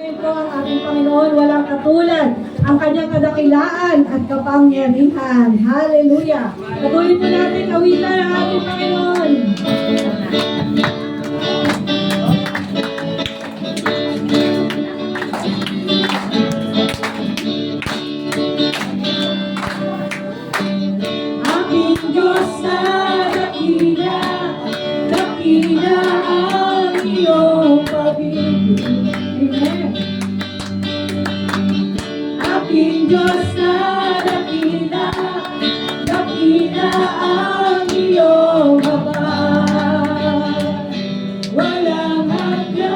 Sentro ang ating Panginoon, walang katulad ang kanyang kadakilaan at kapangyarihan. Hallelujah! Patuloy po natin awitan ang ating Panginoon. Aking Diyos na dakila, dakila ang iyong pag-ibig. Amen. Aking Diyos na dakila, dakila ang iyong habag. Walang hanggan,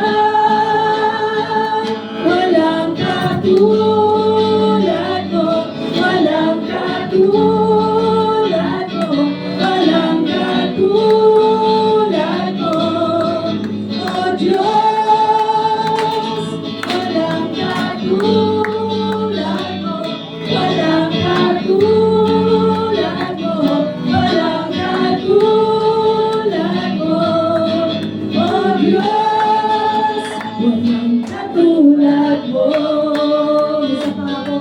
walang katulad mo, walang katulad mo, walang katulad mo, O Diyos, walang katulad mo, walang katulad mo, walang katulad mo, O Diyos, walang katulad mo. Isa pa ako,